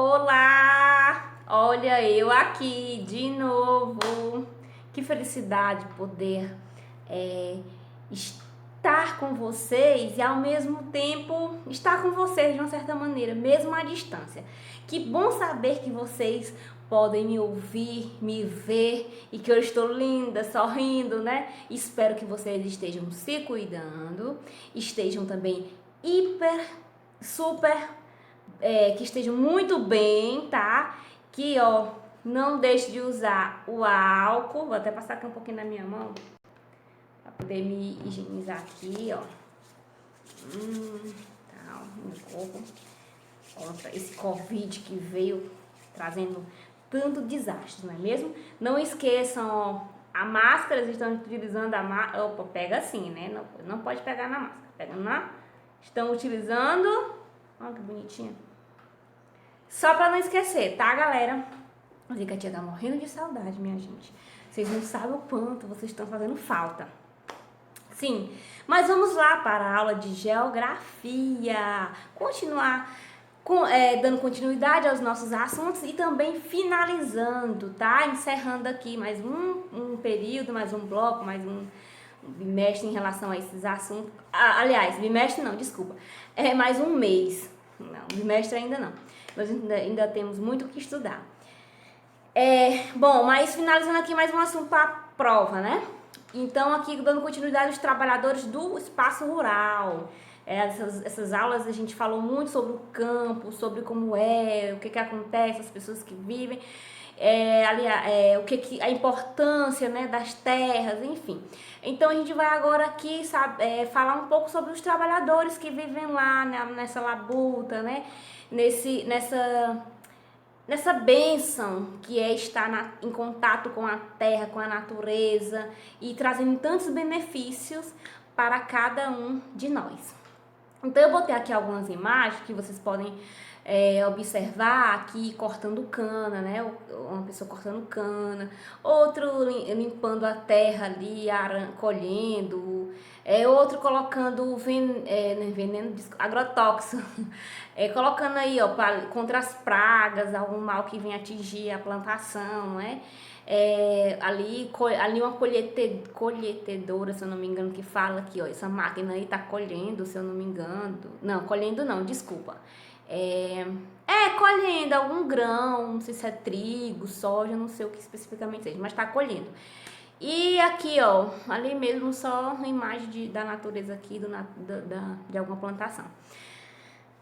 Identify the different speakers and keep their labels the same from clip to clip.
Speaker 1: Olá! Olha eu aqui de novo. Que felicidade poder estar com vocês e ao mesmo tempo estar com vocês de uma certa maneira, mesmo à distância. Que bom saber que vocês podem me ouvir, me ver e que eu estou linda, sorrindo, né? Espero que vocês estejam se cuidando, estejam também super que estejam muito bem, tá? Que, ó, não deixe de usar o álcool. Vou até passar aqui um pouquinho na minha mão pra poder me higienizar aqui, ó. Tá, no corpo. Contra esse Covid que veio trazendo tanto desastre, não é mesmo? Não esqueçam, ó, a máscara, eles estão utilizando a máscara. Opa, pega assim, né? Não pode pegar na máscara. Pega na. Estão utilizando. Olha que bonitinha. Só pra não esquecer, tá, galera? A Zica tia tá morrendo de saudade, minha gente. Vocês não sabem o quanto vocês estão fazendo falta. Sim, mas vamos lá para a aula de geografia. Continuar dando continuidade aos nossos assuntos e também finalizando, tá? Encerrando aqui mais um período, mais um bloco, mais um bimestre em relação a esses assuntos. Aliás, bimestre não, desculpa. É mais um mês. Não, bimestre ainda não. Nós ainda temos muito o que estudar. Bom, mas finalizando aqui mais um assunto para a prova, né? Então, aqui dando continuidade aos trabalhadores do espaço rural. Essas aulas a gente falou muito sobre o campo, sobre como o que acontece, as pessoas que vivem, a importância, né, das terras, enfim. Então, a gente vai agora aqui falar um pouco sobre os trabalhadores que vivem lá, né, nessa labuta, né? Nessa bênção que é estar em contato com a terra, com a natureza e trazendo tantos benefícios para cada um de nós. Então eu botei aqui algumas imagens que vocês podem observar aqui cortando cana, né? Uma pessoa cortando cana, outro limpando a terra ali, colhendo, outro colocando veneno, agrotóxico, colocando aí, ó, contra as pragas, algum mal que vem atingir a plantação, né? Ali uma colhetedora, se eu não me engano, que fala aqui, ó, essa máquina aí tá colhendo, se eu não me engano. Não, colhendo não, desculpa. Colhendo algum grão, não sei se é trigo, soja, não sei o que especificamente seja, mas tá colhendo. E aqui, ó, ali mesmo só uma imagem da natureza aqui, de alguma plantação.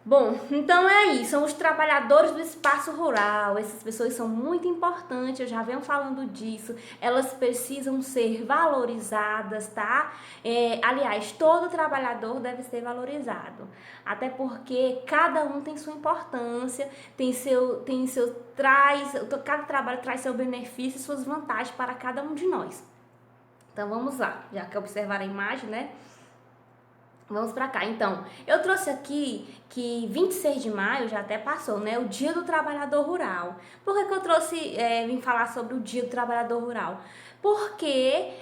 Speaker 1: Bom, então é isso, são os trabalhadores do espaço rural. Essas pessoas são muito importantes, eu já venho falando disso, elas precisam ser valorizadas, tá? Aliás, todo trabalhador deve ser valorizado, até porque cada um tem sua importância, cada trabalho traz seu benefício e suas vantagens para cada um de nós. Então vamos lá, já que observaram a imagem, né? Vamos pra cá. Então, eu trouxe aqui que 26 de maio já até passou, né? O Dia do Trabalhador Rural. Por que eu vim falar sobre o Dia do Trabalhador Rural? Porque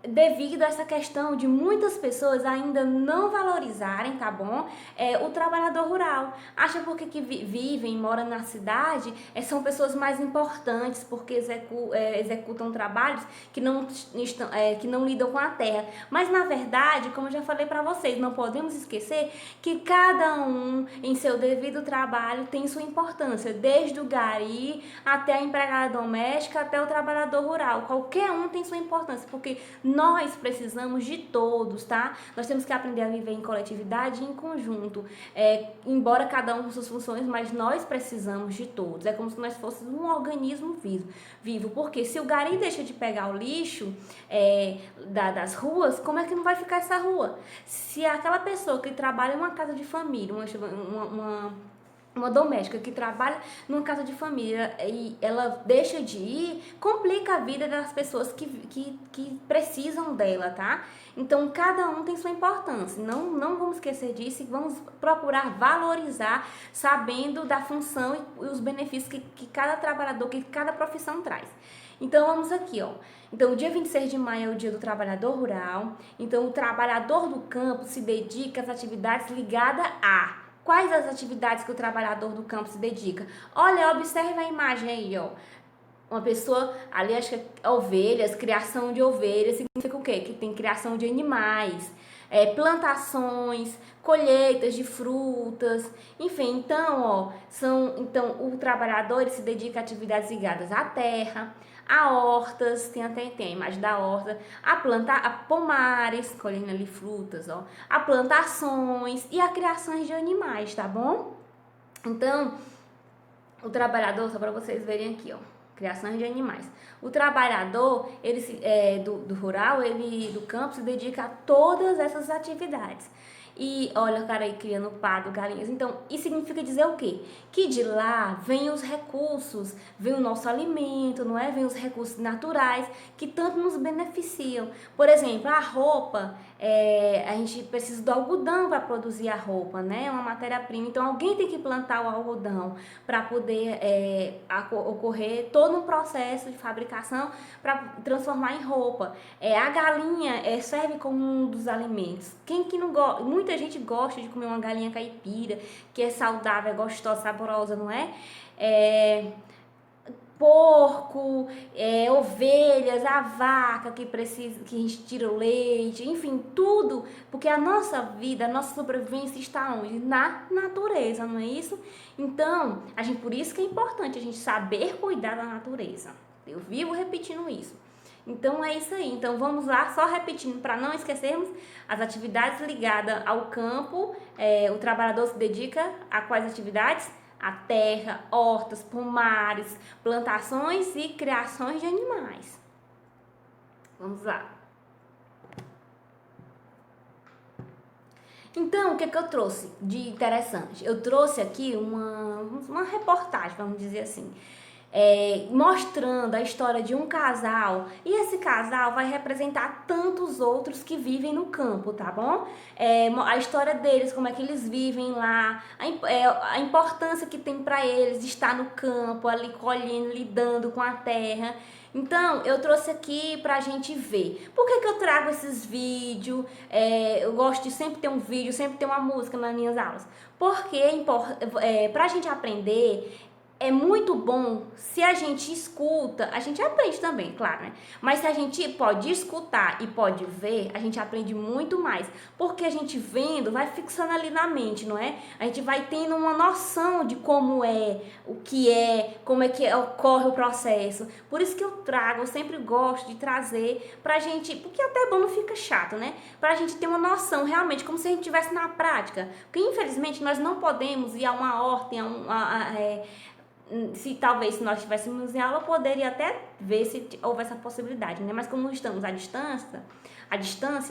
Speaker 1: devido a essa questão de muitas pessoas ainda não valorizarem, tá bom? O trabalhador rural. Acha porque que vivem, moram na cidade, são pessoas mais importantes, porque executam trabalhos que não lidam com a terra. Mas na verdade, como eu já falei para vocês, não podemos esquecer que cada um em seu devido trabalho tem sua importância, desde o gari até a empregada doméstica, até o trabalhador rural. Qualquer um tem sua importância, porque nós precisamos de todos, tá? Nós temos que aprender a viver em coletividade e em conjunto. Embora cada um com suas funções, mas nós precisamos de todos. É como se nós fôssemos um organismo vivo. Porque se o gari deixa de pegar o lixo das ruas, como é que não vai ficar essa rua? Se aquela pessoa que trabalha em uma casa de família, uma doméstica que trabalha numa casa de família e ela deixa de ir, complica a vida das pessoas que precisam dela, tá? Então, cada um tem sua importância. Não vamos esquecer disso e vamos procurar valorizar, sabendo da função e os benefícios que cada trabalhador, que cada profissão traz. Então, vamos aqui, ó. Então, o dia 26 de maio é o dia do trabalhador rural. Então, o trabalhador do campo se dedica às atividades ligadas a Quais as atividades que o trabalhador do campo se dedica? Olha, observe a imagem aí, ó. Uma pessoa, ali acho que é ovelhas, criação de ovelhas, significa o quê? Que tem criação de animais, plantações, colheitas de frutas, enfim, então, ó, então o trabalhador ele se dedica a atividades ligadas à terra, a hortas, tem a imagem da horta, a pomares, colhendo ali frutas, ó, a plantações e a criações de animais, tá bom? Então, o trabalhador, só para vocês verem aqui, ó, criação de animais. O trabalhador, do rural, do campo, se dedica a todas essas atividades. E olha o cara aí criando pato, galinhas. Então, isso significa dizer o quê? Que de lá vem os recursos, vem o nosso alimento, não é? Vem os recursos naturais que tanto nos beneficiam. Por exemplo, a roupa, a gente precisa do algodão para produzir a roupa, né? É uma matéria-prima. Então, alguém tem que plantar o algodão para poder ocorrer todo um processo de fabricação para transformar em roupa. A galinha serve como um dos alimentos. Quem que não gosta? Muita gente gosta de comer uma galinha caipira, que é saudável, é gostosa, saborosa, não é? Porco, ovelhas, a vaca que precisa, que a gente tira o leite, enfim, tudo, porque a nossa vida, a nossa sobrevivência está onde? Na natureza, não é isso? Então, por isso que é importante a gente saber cuidar da natureza. Eu vivo repetindo isso. Então é isso aí. Então vamos lá, só repetindo para não esquecermos as atividades ligadas ao campo. O trabalhador se dedica a quais atividades? A terra, hortas, pomares, plantações e criações de animais. Vamos lá. Então, o que eu trouxe de interessante? Eu trouxe aqui uma reportagem, vamos dizer assim, mostrando a história de um casal, e esse casal vai representar tantos outros que vivem no campo, tá bom? A história deles, como é que eles vivem lá, a importância que tem para eles estar no campo, ali colhendo, lidando com a terra. Então, eu trouxe aqui pra gente ver. Por que eu trago esses vídeos? Eu gosto de sempre ter um vídeo, sempre ter uma música nas minhas aulas. Porque pra gente aprender, é muito bom se a gente escuta, a gente aprende também, claro, né? Mas se a gente pode escutar e pode ver, a gente aprende muito mais. Porque a gente vendo vai fixando ali na mente, não é? A gente vai tendo uma noção de como como é que ocorre o processo. Por isso que eu sempre gosto de trazer pra gente, porque até bom, não fica chato, né? Pra gente ter uma noção realmente, como se a gente estivesse na prática. Porque infelizmente nós não podemos ir a uma horta, se nós estivéssemos em aula, eu poderia até ver se houve essa possibilidade, né? Mas como estamos à distância,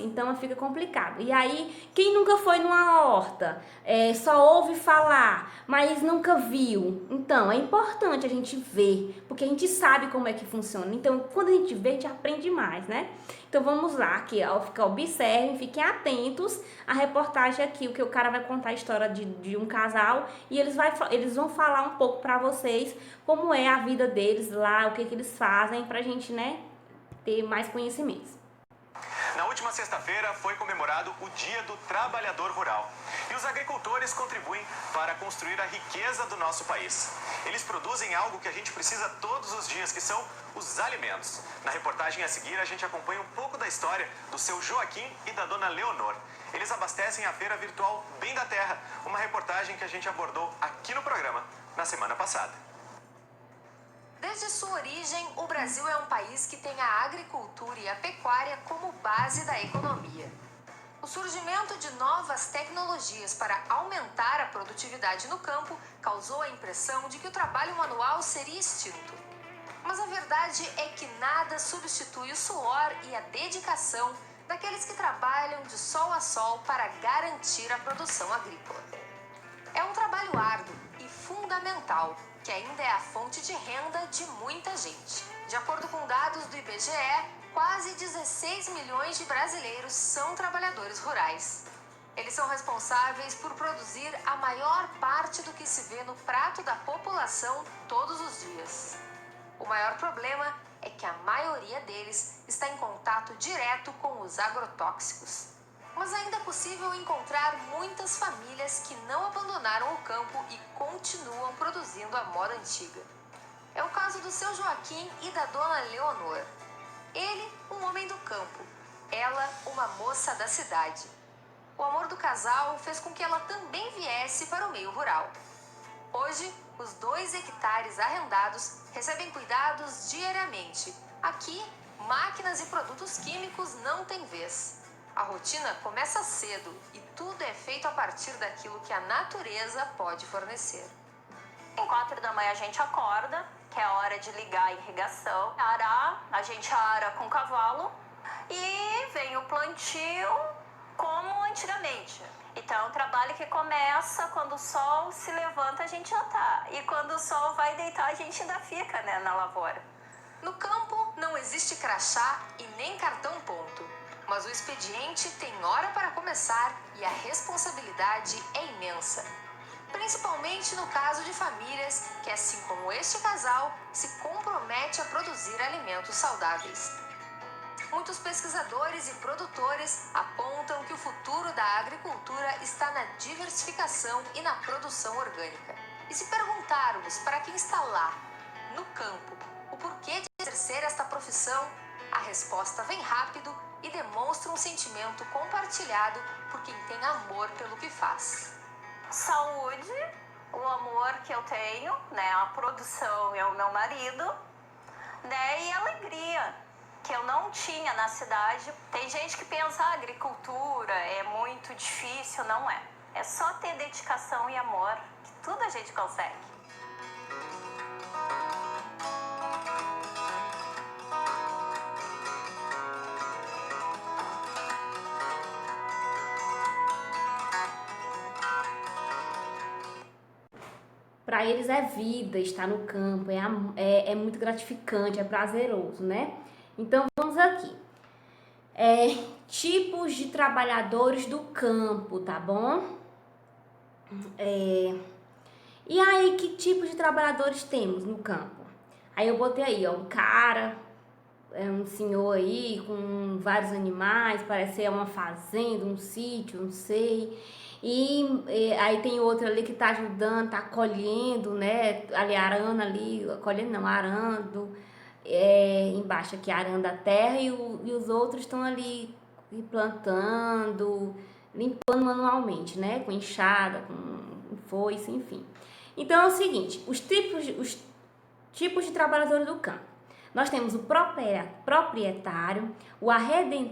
Speaker 1: então fica complicado. E aí, quem nunca foi numa horta, só ouve falar, mas nunca viu. Então, é importante a gente ver, porque a gente sabe como é que funciona. Então, quando a gente vê, a gente aprende mais, né? Então, vamos lá, aqui, ó, observem, fiquem atentos à reportagem aqui, o que o cara vai contar a história de um casal e eles vão falar um pouco pra vocês como é a vida deles lá, o que eles fazem pra gente, né, ter mais conhecimentos.
Speaker 2: Na última sexta-feira foi comemorado o Dia do Trabalhador Rural. E os agricultores contribuem para construir a riqueza do nosso país. Eles produzem algo que a gente precisa todos os dias, que são os alimentos. Na reportagem a seguir, a gente acompanha um pouco da história do seu Joaquim e da dona Leonor. Eles abastecem a feira virtual Bem da Terra, uma reportagem que a gente abordou aqui no programa na semana passada.
Speaker 3: Desde sua origem, o Brasil é um país que tem a agricultura e a pecuária como base da economia. O surgimento de novas tecnologias para aumentar a produtividade no campo causou a impressão de que o trabalho manual seria extinto. Mas a verdade é que nada substitui o suor e a dedicação daqueles que trabalham de sol a sol para garantir a produção agrícola. É um trabalho árduo e fundamental, que ainda é a fonte de renda de muita gente. De acordo com dados do IBGE, quase 16 milhões de brasileiros são trabalhadores rurais. Eles são responsáveis por produzir a maior parte do que se vê no prato da população todos os dias. O maior problema é que a maioria deles está em contato direto com os agrotóxicos. Mas ainda é possível encontrar muitas famílias que não abandonaram o campo e continuam produzindo a moda antiga. É o caso do seu Joaquim e da dona Leonor. Ele, um homem do campo, ela, uma moça da cidade. O amor do casal fez com que ela também viesse para o meio rural. Hoje, os 2 hectares arrendados recebem cuidados diariamente. Aqui, máquinas e produtos químicos não têm vez. A rotina começa cedo e tudo é feito a partir daquilo que a natureza pode fornecer.
Speaker 4: Em 4 da manhã a gente acorda, que é a hora de ligar a irrigação. Arar, a gente ara com cavalo e vem o plantio como antigamente. Então é um trabalho que começa quando o sol se levanta, a gente já tá. E quando o sol vai deitar, a gente ainda fica, né, na lavoura.
Speaker 3: No campo não existe crachá e nem cartão ponto. Mas o expediente tem hora para começar e a responsabilidade é imensa. Principalmente no caso de famílias que, assim como este casal, se compromete a produzir alimentos saudáveis. Muitos pesquisadores e produtores apontam que o futuro da agricultura está na diversificação e na produção orgânica. E se perguntarmos para quem está lá, no campo, o porquê de exercer esta profissão, a resposta vem rápido e demonstra um sentimento compartilhado por quem tem amor pelo que faz.
Speaker 4: Saúde, o amor que eu tenho, né, a produção é o meu marido, né, e alegria que eu não tinha na cidade. Tem gente que pensa a agricultura é muito difícil, não é. É só ter dedicação e amor que tudo a gente consegue.
Speaker 1: Para eles é vida estar no campo, é muito gratificante, é prazeroso, né? Então vamos aqui. Tipos de trabalhadores do campo, tá bom? E aí, que tipos de trabalhadores temos no campo? Aí eu botei aí, ó, um cara, um senhor aí com vários animais, parece ser uma fazenda, um sítio, não sei. E aí tem outro ali que tá ajudando, tá colhendo, né? Ali arando ali, colhendo não, arando. Embaixo aqui arando a terra e os outros estão ali plantando, limpando manualmente, né? Com enxada, com foice, enfim. Então é o seguinte, os tipos de trabalhadores do campo. Nós temos o proprietário, o arrendatário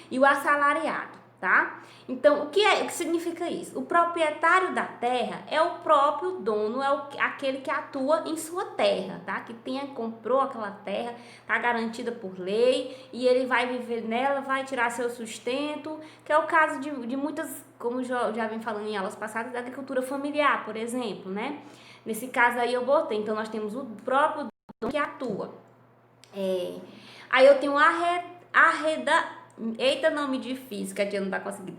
Speaker 1: e o assalariado, tá? Então, o que significa isso? O proprietário da terra é o próprio dono, aquele que atua em sua terra, tá? Que comprou aquela terra, tá garantida por lei e ele vai viver nela, vai tirar seu sustento, que é o caso de muitas, como já vem falando em aulas passadas, da agricultura familiar, por exemplo, né? Nesse caso aí eu botei, então nós temos o próprio dono que atua. Aí eu tenho eita, nome difícil que a tia não tá conseguindo.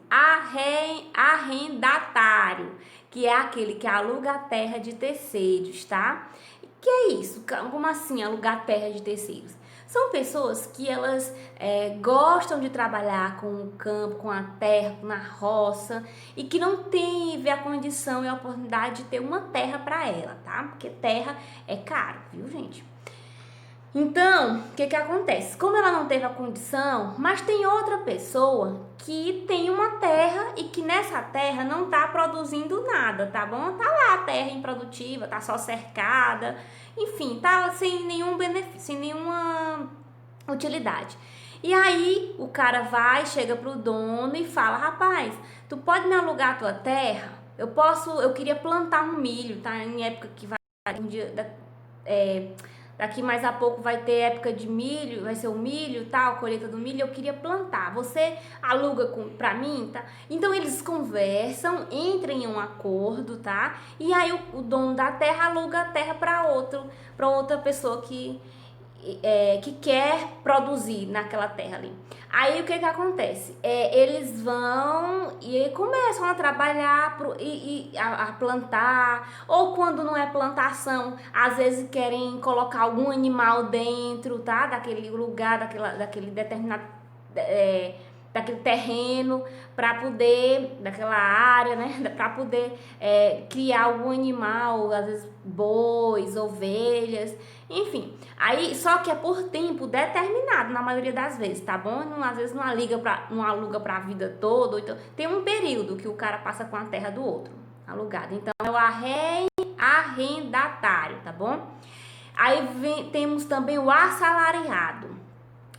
Speaker 1: Arrendatário, que é aquele que aluga a terra de terceiros, tá? Que é isso? Como assim alugar terra de terceiros? São pessoas que elas gostam de trabalhar com o campo, com a terra, na roça e que não teve a condição e a oportunidade de ter uma terra para ela, tá? Porque terra é caro, viu, gente? Então, o que acontece? Como ela não teve a condição, mas tem outra pessoa que tem uma terra e que nessa terra não tá produzindo nada, tá bom? Tá lá a terra improdutiva, tá só cercada, enfim, tá sem nenhum benefício, sem nenhuma utilidade. E aí o cara chega pro dono e fala: rapaz, tu pode me alugar a tua terra? Eu queria plantar um milho, tá? Em época que vai um dia daqui mais a pouco vai ter época de milho, vai ser o milho, tal, colheita do milho, eu queria plantar. Você aluga pra mim, tá? Então eles conversam, entram em um acordo, tá? E aí o dono da terra aluga a terra para outra pessoa que quer produzir naquela terra ali. Aí o que acontece? Eles vão e começam a trabalhar a plantar, ou quando não é plantação, às vezes querem colocar algum animal dentro, tá? Daquele lugar, daquele determinado daquele terreno, para poder, daquela área, né, para poder criar algum animal, às vezes bois, ovelhas, enfim. Aí, só que é por tempo determinado, na maioria das vezes, tá bom? Às vezes não aluga pra vida toda, então tem um período que o cara passa com a terra do outro, alugado. Então, é o arrendatário, tá bom? Aí temos também o assalariado.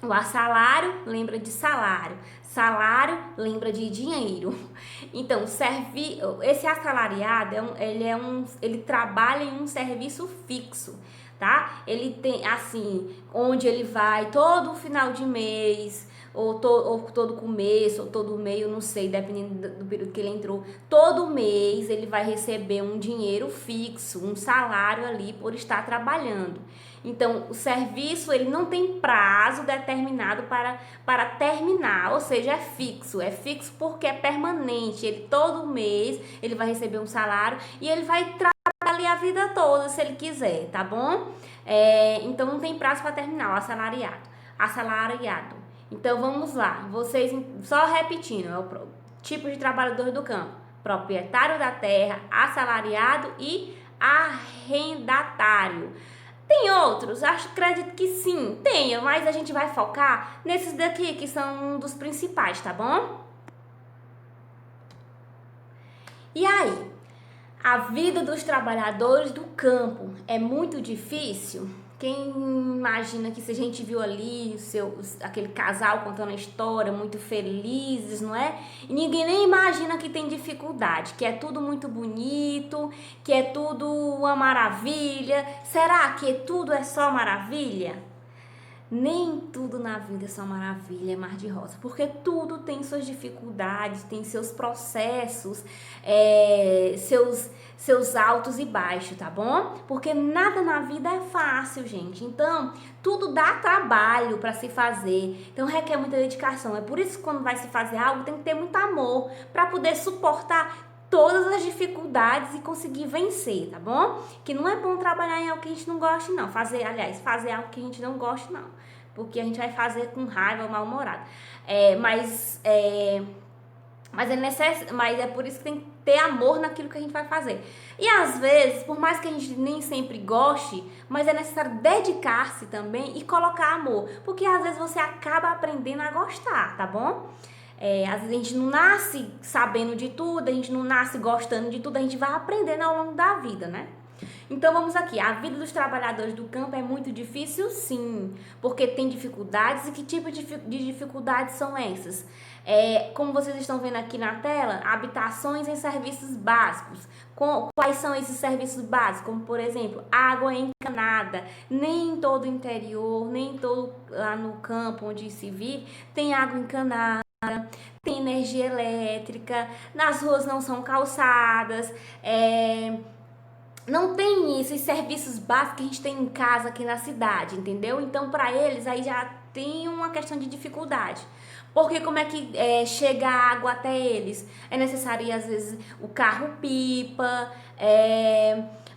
Speaker 1: O assalário lembra de salário, salário lembra de dinheiro. Então, esse assalariado ele trabalha em um serviço fixo, tá? Ele tem assim, onde ele vai todo final de mês, ou todo começo, ou todo meio, não sei, dependendo do período que ele entrou. Todo mês ele vai receber um dinheiro fixo, um salário ali por estar trabalhando. Então, o serviço, ele não tem prazo determinado para terminar, ou seja, é fixo porque é permanente, ele todo mês, ele vai receber um salário e ele vai trabalhar ali a vida toda, se ele quiser, tá bom? Então, não tem prazo para terminar, o assalariado. Então, vamos lá, vocês, só repetindo, é o tipo de trabalhador do campo: proprietário da terra, assalariado e arrendatário. Tem outros? Acredito que sim, tenha, mas a gente vai focar nesses daqui, que são um dos principais, tá bom? E aí, a vida dos trabalhadores do campo é muito difícil? Quem imagina que se a gente viu ali aquele casal contando a história, muito felizes, não é? E ninguém nem imagina que tem dificuldade, que é tudo muito bonito, que é tudo uma maravilha. Será que tudo é só maravilha? Nem tudo na vida é só maravilha, é mar de rosa, porque tudo tem suas dificuldades, tem seus processos, seus altos e baixos, tá bom? Porque nada na vida é fácil, gente. Então, tudo dá trabalho para se fazer, então requer muita dedicação. É por isso que quando vai se fazer algo, tem que ter muito amor para poder suportar todas as dificuldades e conseguir vencer, tá bom? Que não é bom trabalhar em algo que a gente não gosta, não. Fazer algo que a gente não gosta, não. Porque a gente vai fazer com raiva ou mal-humorado. Mas é por isso que tem que ter amor naquilo que a gente vai fazer. E às vezes, por mais que a gente nem sempre goste, mas é necessário dedicar-se também e colocar amor. Porque às vezes você acaba aprendendo a gostar, tá bom? Às vezes a gente não nasce sabendo de tudo, a gente não nasce gostando de tudo, a gente vai aprendendo ao longo da vida, né? Então vamos aqui, a vida dos trabalhadores do campo é muito difícil, sim, porque tem dificuldades. E que tipo de dificuldades são essas? Como vocês estão vendo aqui na tela, habitações em serviços básicos. Quais são esses serviços básicos? Como, por exemplo, água encanada. Nem em todo o interior, nem todo lá no campo onde se vive, tem água encanada. Tem energia elétrica, nas ruas não são calçadas, não tem esses serviços básicos que a gente tem em casa aqui na cidade, entendeu? Então, para eles, aí já tem uma questão de dificuldade. Porque como é que chega a água até eles? É necessário, às vezes, o carro-pipa,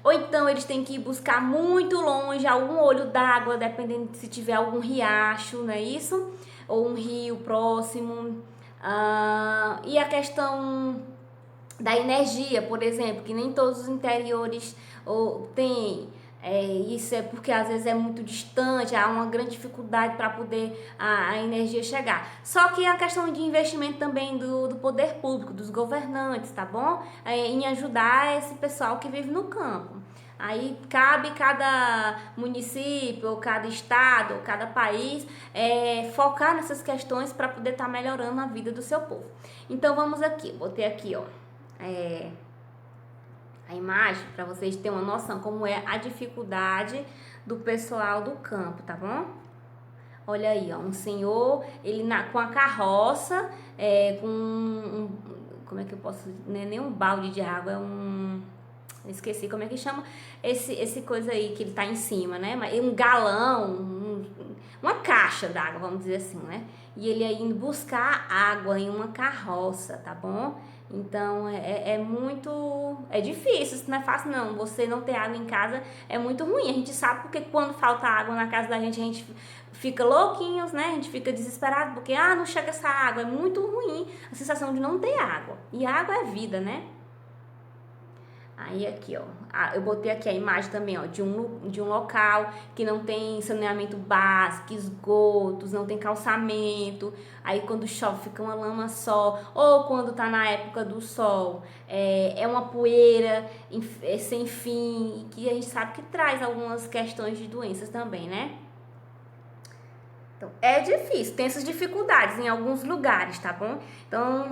Speaker 1: ou então eles têm que ir buscar muito longe algum olho d'água, dependendo de se tiver algum riacho, não é isso? Ou um rio próximo. E a questão da energia, por exemplo, que nem todos os interiores têm. Isso é porque às vezes é muito distante, há uma grande dificuldade para poder a energia chegar. Só que a questão de investimento também do poder público, dos governantes, tá bom? Em ajudar esse pessoal que vive no campo. Aí cabe cada município, ou cada estado, ou cada país focar nessas questões para poder estar melhorando a vida do seu povo. Então vamos aqui, botei aqui, ó, a imagem para vocês terem uma noção como é a dificuldade do pessoal do campo, tá bom? Olha aí, ó, um senhor, ele com a carroça, como é que eu posso, não é nem um balde de água, esqueci como é que chama esse coisa aí que ele tá em cima, né? Um galão, uma caixa d'água, vamos dizer assim, né? E ele aí indo buscar água em uma carroça, tá bom? Então é muito. É difícil, isso não é fácil não. Você não ter água em casa é muito ruim. A gente sabe porque quando falta água na casa da gente, a gente fica louquinhos, né? A gente fica desesperado porque, não chega essa água. É muito ruim a sensação de não ter água. E água é vida, né? Aí aqui, ó, eu botei aqui a imagem também, ó, de um local que não tem saneamento básico, esgotos, não tem calçamento. Aí quando chove fica uma lama só, ou quando tá na época do sol, é uma poeira sem fim, que a gente sabe que traz algumas questões de doenças também, né? Então, é difícil, tem essas dificuldades em alguns lugares, tá bom? Então,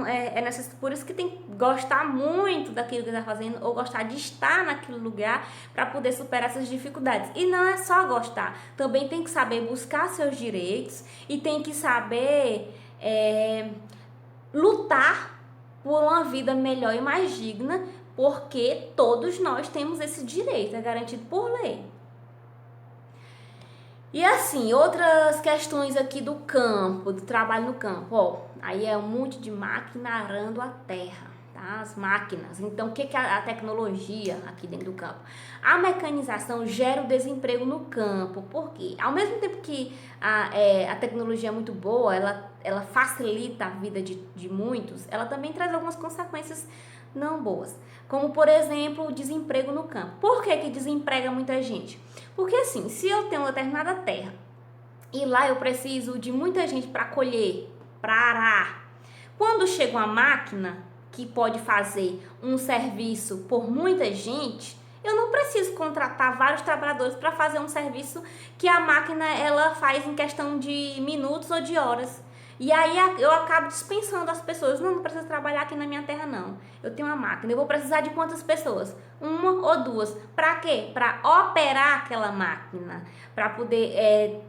Speaker 1: por isso que tem que gostar muito daquilo que tá fazendo ou gostar de estar naquele lugar para poder superar essas dificuldades. E não é só gostar, também tem que saber buscar seus direitos e tem que saber lutar por uma vida melhor e mais digna, porque todos nós temos esse direito, é garantido por lei. E assim, outras questões aqui do campo, do trabalho no campo, ó, aí é um monte de máquina arando a terra, tá? As máquinas. Então, o que é a tecnologia aqui dentro do campo? A mecanização gera o desemprego no campo, porque ao mesmo tempo que a tecnologia é muito boa, ela facilita a vida de muitos, ela também traz algumas consequências não boas, como por exemplo o desemprego no campo. Por que desemprega muita gente? Porque assim, se eu tenho uma determinada terra e lá eu preciso de muita gente para colher, para arar, quando chega uma máquina que pode fazer um serviço por muita gente, eu não preciso contratar vários trabalhadores para fazer um serviço que a máquina ela faz em questão de minutos ou de horas. E aí eu acabo dispensando as pessoas. Não preciso trabalhar aqui na minha terra, não. Eu tenho uma máquina. Eu vou precisar de quantas pessoas? Uma ou duas. Para quê? Para operar aquela máquina. Para poder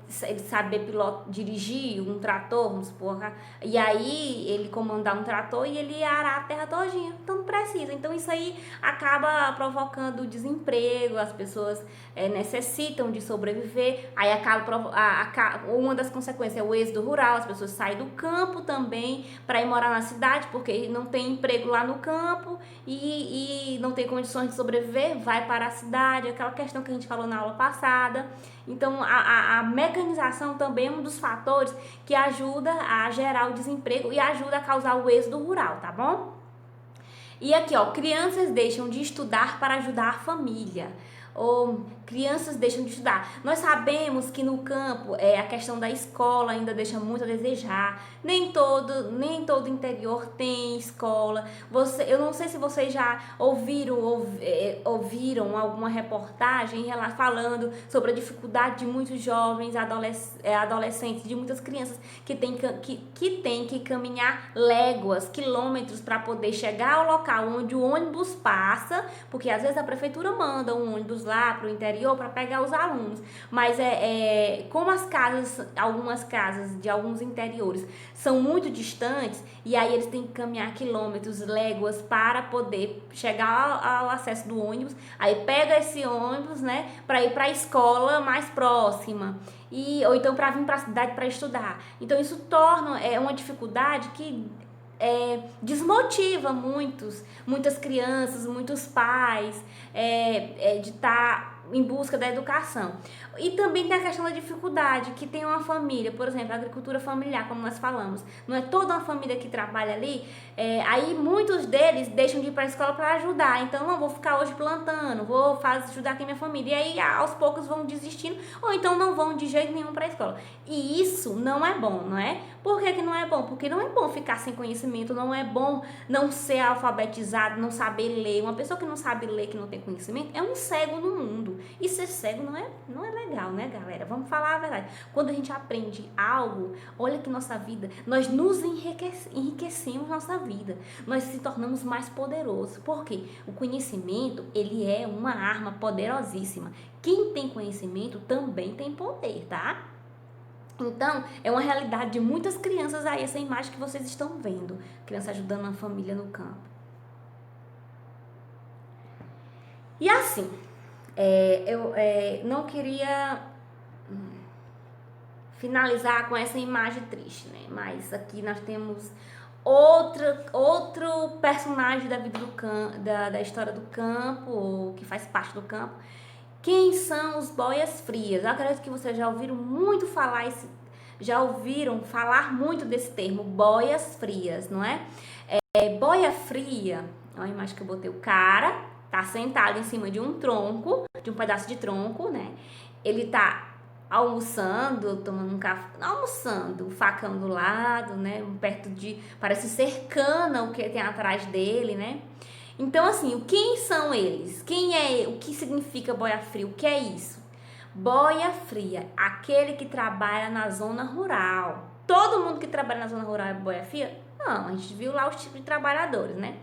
Speaker 1: saber dirigir um trator, vamos supor. E aí ele comandar um trator e ele arar a terra todinha. Então não precisa. Então isso aí acaba provocando desemprego. As pessoas necessitam de sobreviver. Aí uma das consequências é o êxodo rural. As pessoas saem do campo também para ir morar na cidade, porque não tem emprego lá no campo e não tem condições de sobreviver, vai para a cidade, aquela questão que a gente falou na aula passada. Então a mecanização também é um dos fatores que ajuda a gerar o desemprego e ajuda a causar o êxodo rural, tá bom? E aqui, ó, crianças deixam de estudar para ajudar a família. Ou crianças deixam de estudar. Nós sabemos que no campo a questão da escola ainda deixa muito a desejar. Nem todo interior tem escola. Eu não sei se vocês já ouviram alguma reportagem falando sobre a dificuldade de muitos jovens, adolescentes, de muitas crianças que têm que caminhar léguas, quilômetros para poder chegar ao local onde o ônibus passa, porque às vezes a prefeitura manda um ônibus lá para o interior para pegar os alunos, mas como algumas casas de alguns interiores são muito distantes, e aí eles têm que caminhar quilômetros, léguas para poder chegar ao acesso do ônibus, aí pega esse ônibus, né, para ir para a escola mais próxima, ou então para vir para a cidade para estudar. Então isso torna uma dificuldade que desmotiva muitas crianças, muitos pais de estar em busca da educação. E também tem a questão da dificuldade que tem uma família, por exemplo, a agricultura familiar, como nós falamos, não é toda uma família que trabalha ali, aí muitos deles deixam de ir para a escola para ajudar, então não vou ficar hoje plantando, vou ajudar aqui minha família, e aí aos poucos vão desistindo, ou então não vão de jeito nenhum para a escola. E isso não é bom, não é? Por que não é bom? Porque não é bom ficar sem conhecimento, não é bom não ser alfabetizado, não saber ler. Uma pessoa que não sabe ler, que não tem conhecimento, é um cego no mundo. E ser cego não é legal, né, galera? Vamos falar a verdade. Quando a gente aprende algo, olha que nossa vida, nós nos enriquecemos nossa vida. Nós se tornamos mais poderosos. Por quê? O conhecimento, ele é uma arma poderosíssima. Quem tem conhecimento também tem poder, tá? Então, é uma realidade de muitas crianças aí, essa imagem que vocês estão vendo. Criança ajudando a família no campo. E assim, eu não queria finalizar com essa imagem triste, né? Mas aqui nós temos Outro personagem da vida do campo, da história do campo, que faz parte do campo. Quem são os boias frias? Eu acredito que vocês já ouviram muito falar já ouviram falar muito desse termo, boias frias, não é? Boia fria, olha a imagem que eu botei, o cara tá sentado em cima de um tronco, de um pedaço de tronco, né? Ele tá almoçando, tomando um café, almoçando, o facão do lado, né? Perto de, parece ser cana o que tem atrás dele, né? Então, assim, quem são eles? O que significa boia fria? O que é isso? Boia fria, aquele que trabalha na zona rural. Todo mundo que trabalha na zona rural é boia fria? Não, a gente viu lá os tipos de trabalhadores, né?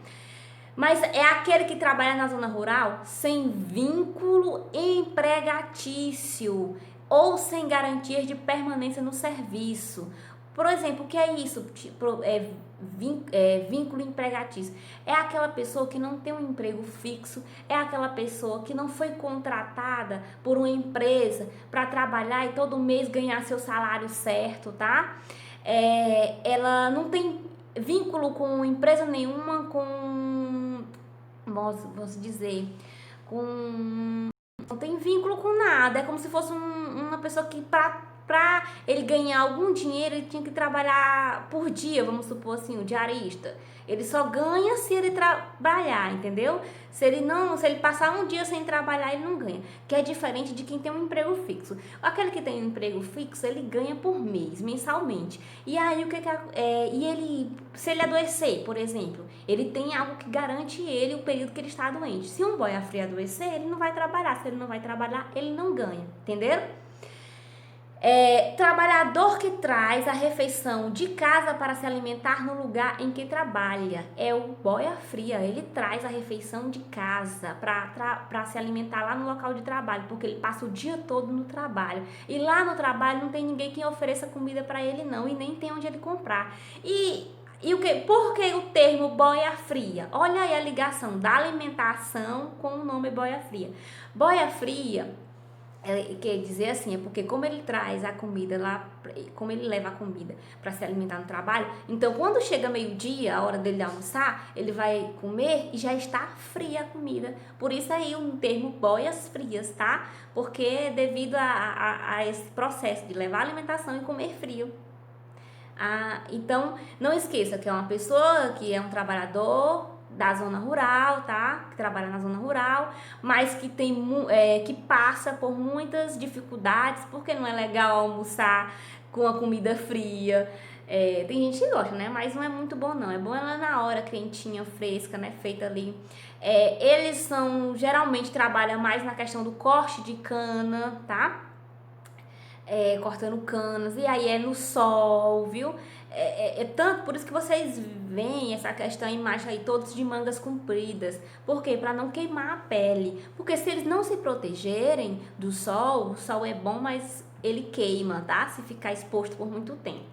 Speaker 1: Mas é aquele que trabalha na zona rural sem vínculo empregatício ou sem garantias de permanência no serviço. Por exemplo, o que é isso? Vínculo empregatício. É aquela pessoa que não tem um emprego fixo, é aquela pessoa que não foi contratada por uma empresa para trabalhar e todo mês ganhar seu salário certo, tá? Ela não tem vínculo com empresa nenhuma, posso dizer, não tem vínculo com nada. É como se fosse uma pessoa que pra ele ganhar algum dinheiro, ele tinha que trabalhar por dia, vamos supor assim, o diarista. Ele só ganha se ele trabalhar, entendeu? Se ele passar um dia sem trabalhar, ele não ganha. Que é diferente de quem tem um emprego fixo. Aquele que tem um emprego fixo, ele ganha por mês, mensalmente. E aí, se ele adoecer, por exemplo, ele tem algo que garante ele o período que ele está doente. Se um boia fria adoecer, ele não vai trabalhar. Se ele não vai trabalhar, ele não ganha, entenderam? Trabalhador que traz a refeição de casa para se alimentar no lugar em que trabalha. É o boia fria. Ele traz a refeição de casa para se alimentar lá no local de trabalho, porque ele passa o dia todo no trabalho. E lá no trabalho não tem ninguém que ofereça comida para ele não, e nem tem onde ele comprar. Por que o termo boia fria? Olha aí a ligação da alimentação com o nome boia fria. Boia fria quer dizer assim, é porque como ele traz a comida lá, como ele leva a comida para se alimentar no trabalho, então quando chega meio-dia, a hora dele almoçar, ele vai comer e já está fria a comida. Por isso aí um termo boias frias, tá? Porque devido a esse processo de levar a alimentação e comer frio. Então, não esqueça que é uma pessoa que é um trabalhador da zona rural, tá? Que trabalha na zona rural, mas que passa por muitas dificuldades, porque não é legal almoçar com a comida fria. Tem gente que gosta, né? Mas não é muito bom, não. É bom ela na hora, quentinha, fresca, né? Feita ali. Eles geralmente trabalham mais na questão do corte de cana, tá? Cortando canas, e aí é no sol, viu? Tanto por isso que vocês veem essa questão, a imagem aí, todos de mangas compridas. Por quê? Para não queimar a pele. Porque se eles não se protegerem do sol, o sol é bom, mas ele queima, tá? Se ficar exposto por muito tempo.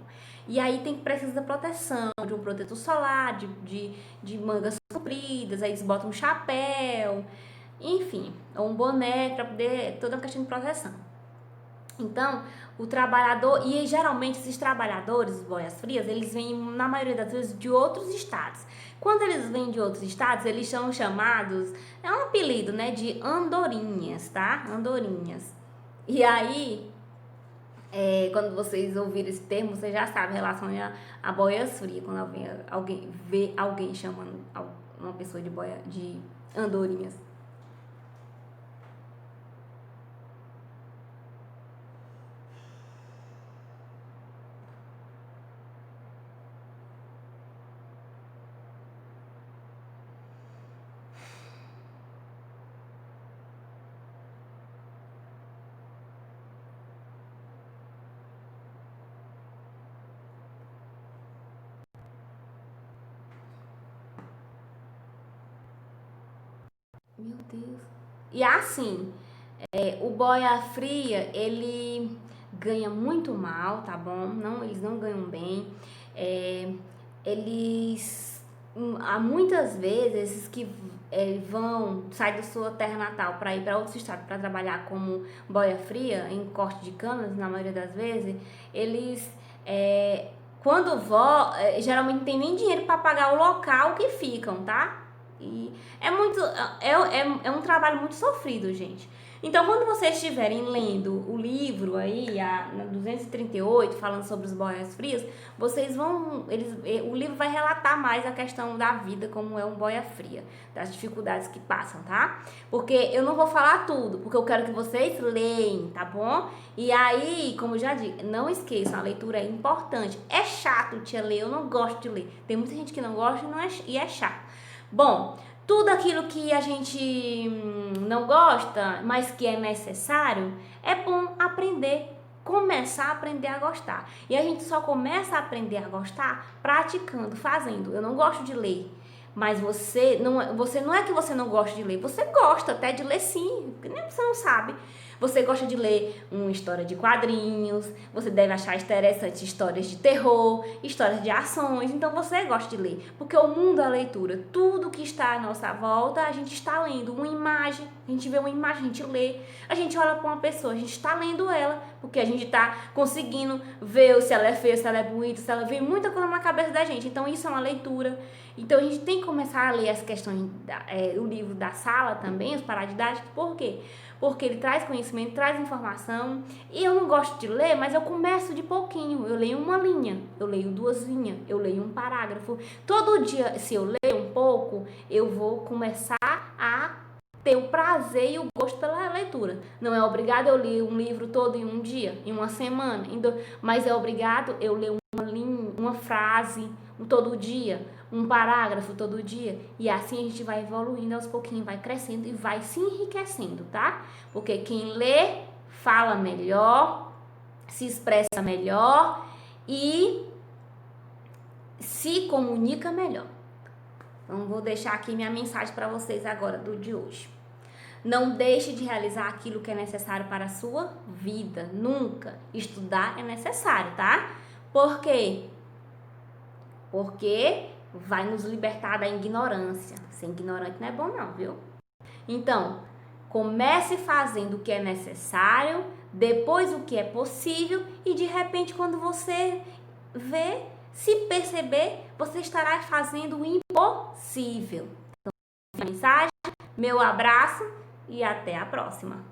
Speaker 1: E aí precisa da proteção, de um protetor solar, de mangas compridas, aí eles botam um chapéu, enfim, ou um boné para poder, toda uma questão de proteção. Então, o trabalhador, e geralmente esses trabalhadores, os boias frias, eles vêm na maioria das vezes de outros estados. Quando eles vêm de outros estados, eles são chamados, é um apelido, né, de andorinhas, tá? Andorinhas. E aí, quando vocês ouvirem esse termo, vocês já sabem, relação a boias frias, quando alguém vê alguém chamando uma pessoa de andorinhas. Meu Deus. E assim, o boia fria, ele ganha muito mal, tá bom? Eles não ganham bem. Há muitas vezes, esses que sair da sua terra natal para ir para outro estado para trabalhar como boia fria, em corte de canas, na maioria das vezes, eles quando geralmente não tem nem dinheiro para pagar o local que ficam, tá? E é um trabalho muito sofrido, gente. Então, quando vocês estiverem lendo o livro aí, na 238, falando sobre os boias frias, vocês vão, o livro vai relatar mais a questão da vida, como é um boia fria, das dificuldades que passam, tá? Porque eu não vou falar tudo, porque eu quero que vocês leem, tá bom? E aí, como eu já disse, não esqueçam, a leitura é importante. É chato, tia, ler, eu não gosto de ler. Tem muita gente que não gosta e é chato. Bom, tudo aquilo que a gente não gosta, mas que é necessário, é bom aprender, começar a aprender a gostar. E a gente só começa a aprender a gostar praticando, fazendo. Eu não gosto de ler, mas você não é que você não gosta de ler, você gosta até de ler sim, nem você não sabe. Você gosta de ler uma história de quadrinhos, você deve achar interessante histórias de terror, histórias de ações, então você gosta de ler. Porque o mundo é a leitura, tudo que está à nossa volta, a gente está lendo. Uma imagem, a gente vê uma imagem, a gente lê. A gente olha para uma pessoa, a gente está lendo ela, porque a gente está conseguindo ver se ela é feia, se ela é bonita, se ela vem muita coisa na cabeça da gente. Então isso é uma leitura. Então a gente tem que começar a ler as questões, o livro da sala também, os paradidáticos, por quê? Porque ele traz conhecimento, traz informação, e eu não gosto de ler, mas eu começo de pouquinho, eu leio uma linha, eu leio 2 linhas, eu leio um parágrafo. Todo dia, se eu ler um pouco, eu vou começar a ter o prazer e o gosto pela leitura. Não é obrigado eu ler um livro todo em um dia, em uma semana, mas é obrigado eu ler uma linha, uma frase todo dia, um parágrafo todo dia, e assim a gente vai evoluindo aos pouquinhos, vai crescendo e vai se enriquecendo, tá? Porque quem lê fala melhor, se expressa melhor e se comunica melhor. Então vou deixar aqui minha mensagem para vocês agora do de hoje. Não deixe de realizar aquilo que é necessário para a sua vida, nunca. Estudar é necessário, tá? Por quê? Porque vai nos libertar da ignorância. Ser ignorante não é bom não, viu? Então, comece fazendo o que é necessário, depois o que é possível e de repente quando você se perceber, você estará fazendo o impossível. Então, mensagem, meu abraço e até a próxima.